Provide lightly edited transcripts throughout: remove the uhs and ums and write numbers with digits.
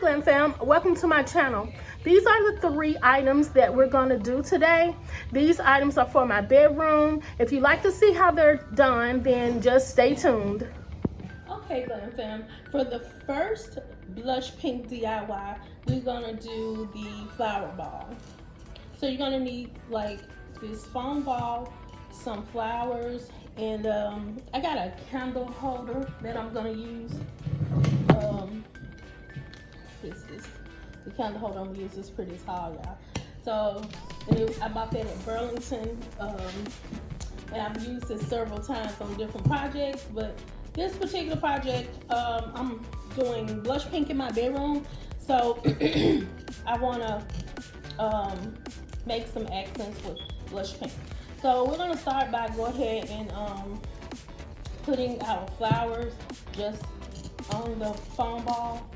Glam fam, welcome to my channel. These are the 3 items that we're going to do today. These items are for my bedroom. If you'd like to see how they're done, then just stay tuned. Okay, Glam fam, for the first blush pink DIY, we're going to do the flower ball. So you're going to need like this foam ball, some flowers, and I got a candle holder that I'm going to use. The candle holder I'm gonna use is pretty tall, y'all. So I bought that at Burlington, and I've used it several times on different projects. But this particular project, I'm doing blush pink in my bedroom, so I wanna make some accents with blush pink. So we're gonna start by going ahead and putting our flowers just on the foam ball.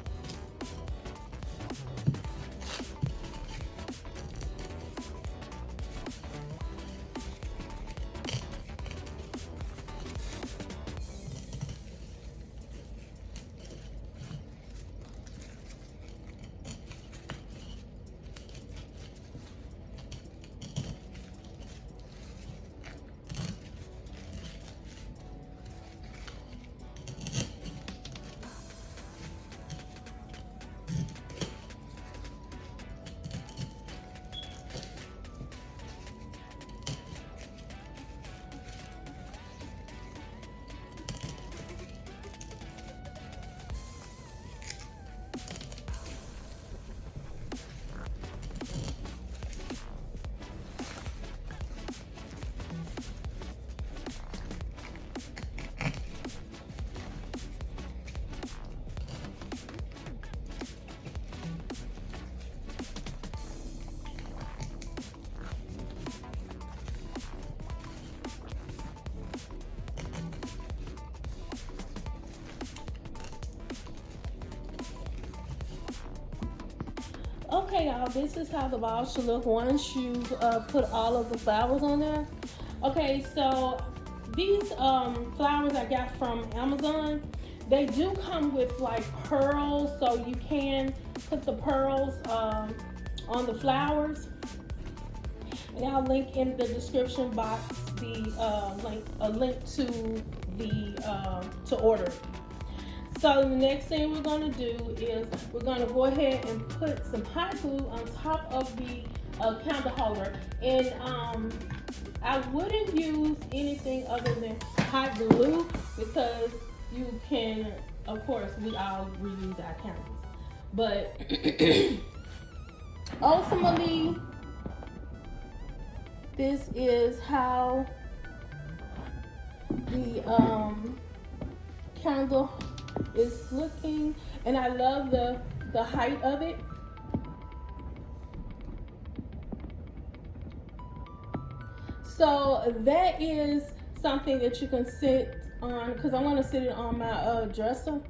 Okay, y'all, this is how the ball should look once you've put all of the flowers on there. Okay, so these flowers I got from Amazon, they do come with like pearls, so you can put the pearls on the flowers. And I'll link in the description box a link to to order. So the next thing we're going to do is we're going to go ahead and put some hot glue on top of the candle holder. And I wouldn't use anything other than hot glue because you can, of course, we all reuse our candles. But ultimately, this is how the candle is looking, and I love the height of it. So that is something that you can sit on, because I want to sit it on my dresser.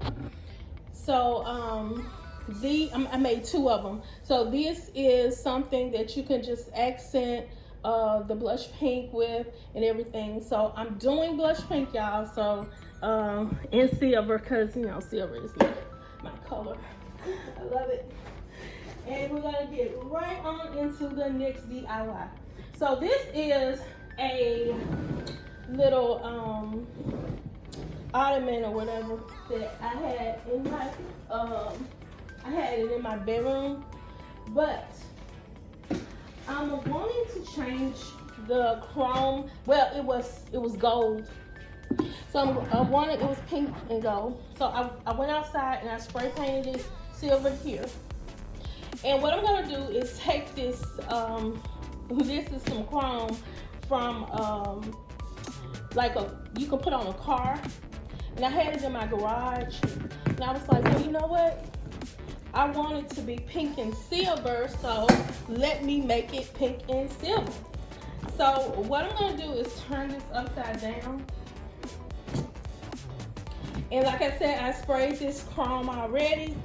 So I made 2 of them. So this is something that you can just accent the blush pink with and everything. So I'm doing blush pink, y'all, so in silver, because you know silver is my color. I love it. And we're gonna get right on into the next DIY. So this is a little ottoman or whatever that I had in my I had it in my bedroom, but I'm wanting to change the chrome. Well, it was gold. So I wanted, it was pink and gold. So I went outside and I spray painted it silver here. And what I'm gonna do is take this, this is some chrome from you can put on a car. And I had it in my garage. And I was like, well, you know what? I want it to be pink and silver, so let me make it pink and silver. So what I'm gonna do is turn this upside down. And like I said, I sprayed this chrome already.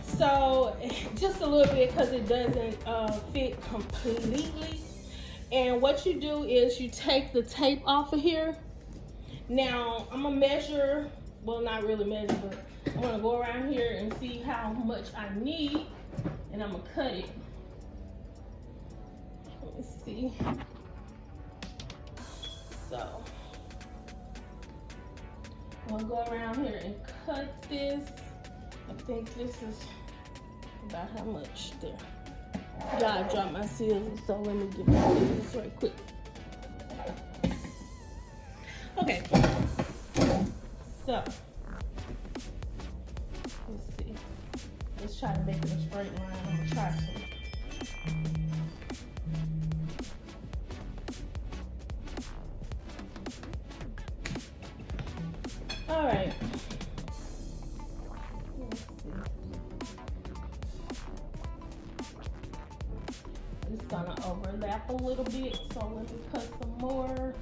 So just a little bit because it doesn't fit completely. And what you do is you take the tape off of here. Now I'm gonna measure well, not really measure, but I'm gonna go around here and see how much I need, and I'm gonna cut it. Let me see. So I'm gonna go around here and cut this. I think this is about how much there. God, I dropped my scissors, so let me get my scissors right quick. Okay, so let's see. Let's try to make it a straight line. I'm gonna try some. All right. Let's see. It's gonna overlap a little bit, so let me cut some more.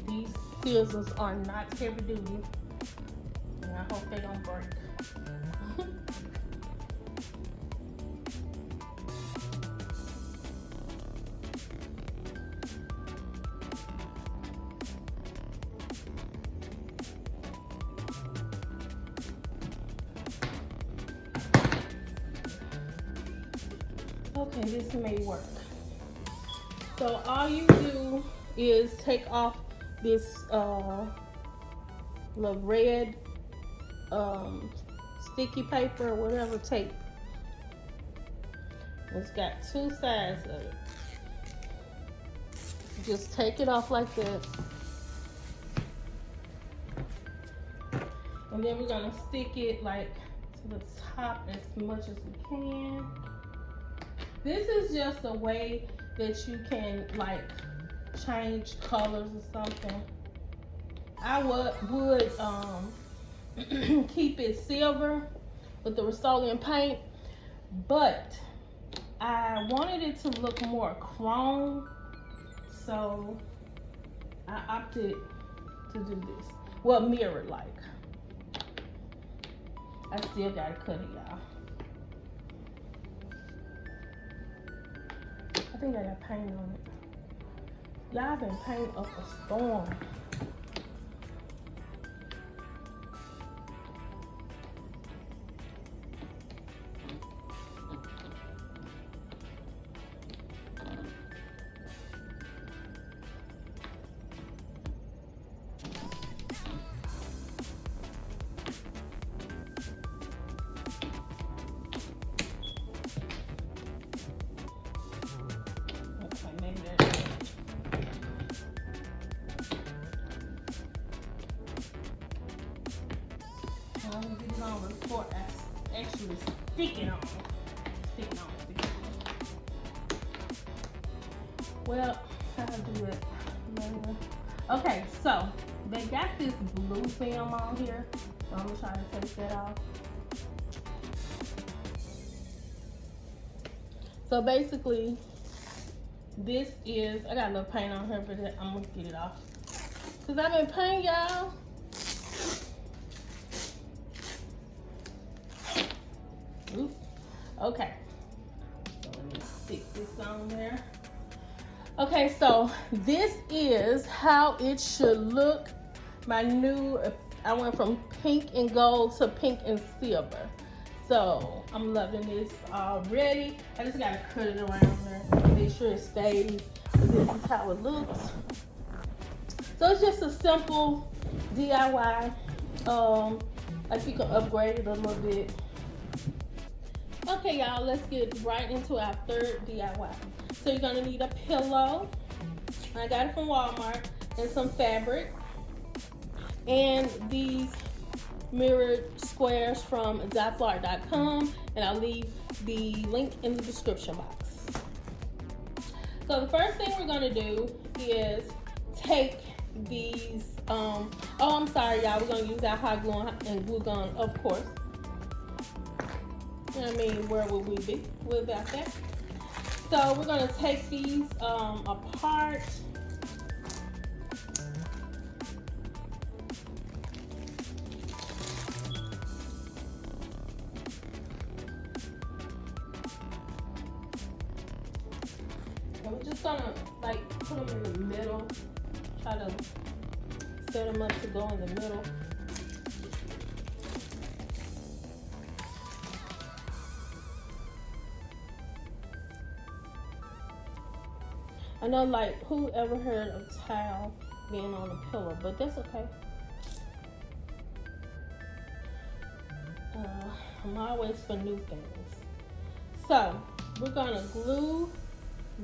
These scissors are not heavy duty, and I hope they don't break. Okay, this may work. So all you do is take off this little red sticky paper or whatever tape. It's got two sides of it. Just take it off like that. And then we're gonna stick it like to the top as much as we can. This is just a way that you can like change colors or something. I would keep it silver with the Rust-Oleum paint, but I wanted it to look more chrome, so I opted to do this. Well, mirror like. I still gotta cut it, y'all. I think I got paint on it. Y'all been painting up a storm. Before I actually stick it on. Well, I'll do it later. Okay, so they got this blue film on here, so I'm gonna try to take that off. So basically, this is, I got a little paint on here, but I'm gonna get it off. Cause I've been painting, y'all. Oops. Okay, so let me stick this on there. Okay, so this is how it should look. My new, I went from pink and gold to pink and silver. So I'm loving this already. I just gotta cut it around there, make sure it stays. This is how it looks. So it's just a simple DIY. Like you can upgrade it a little bit. Okay, y'all, let's get right into our third DIY. So you're gonna need a pillow. I got it from Walmart, and some fabric, and these mirrored squares from Decor.com, and I'll leave the link in the description box. So the first thing we're gonna do is take these, I'm sorry, y'all, we're gonna use our hot glue and glue gun, of course. I mean, where would we be without that? So we're gonna take these apart. And we're just gonna like put them in the middle. Try to set them up to go in the middle. I know, like, who ever heard of tile being on a pillow, but that's okay. I'm always for new things. So we're gonna glue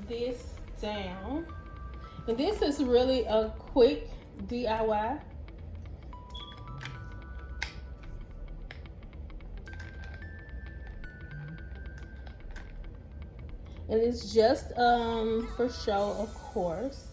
this down, and this is really a quick DIY. And it's just for show, of course.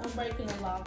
I'm breaking the law.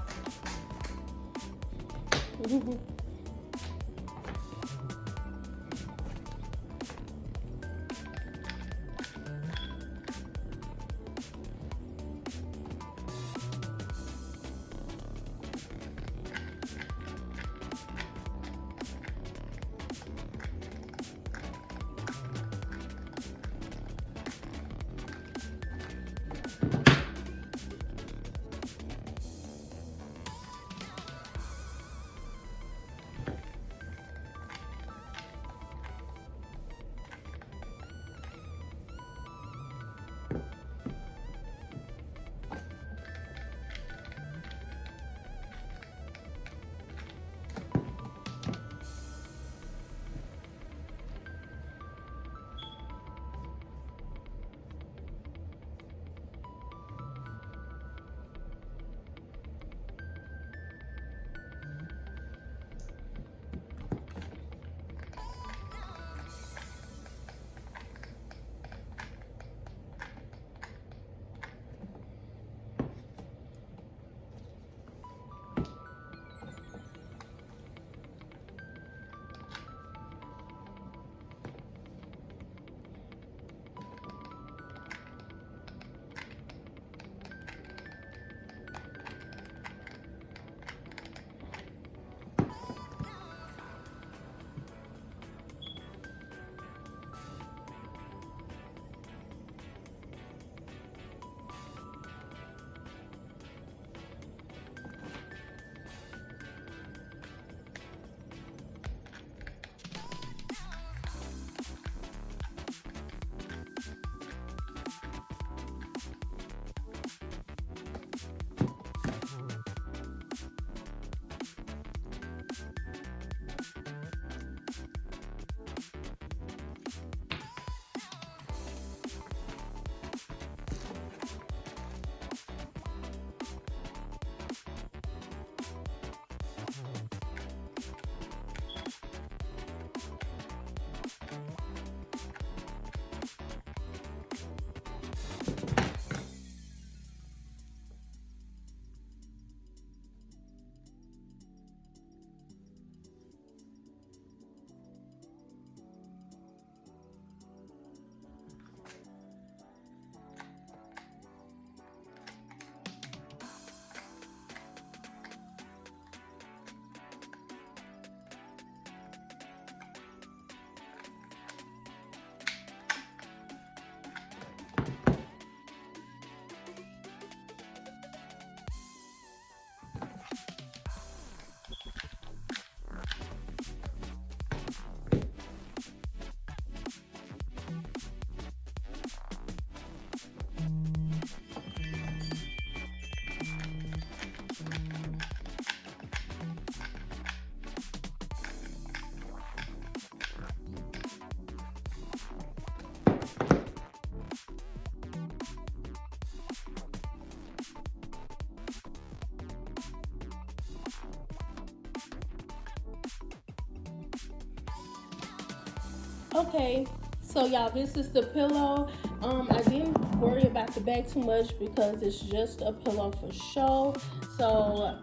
Okay, so y'all, this is the pillow. I didn't worry about the bag too much because it's just a pillow for show. So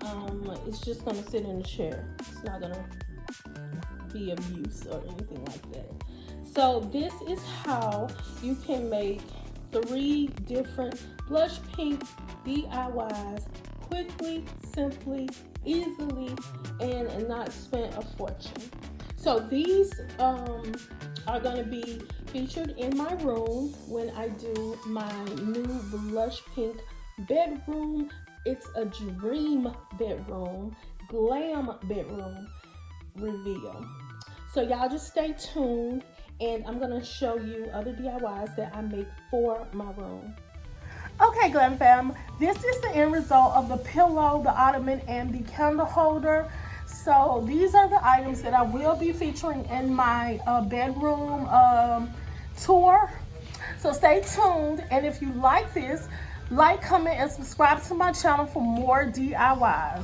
it's just gonna sit in the chair. It's not gonna be of use or anything like that. So this is how you can make 3 different blush pink DIYs quickly, simply, easily, and not spend a fortune. So these are going to be featured in my room when I do my new blush pink bedroom. It's a dream bedroom, glam bedroom reveal. So y'all just stay tuned, and I'm going to show you other DIYs that I make for my room. Okay, Glam fam, this is the end result of the pillow, the ottoman, and the candle holder. So these are the items that I will be featuring in my bedroom tour. So stay tuned, and if you like this, like, comment, and subscribe to my channel for more DIYs.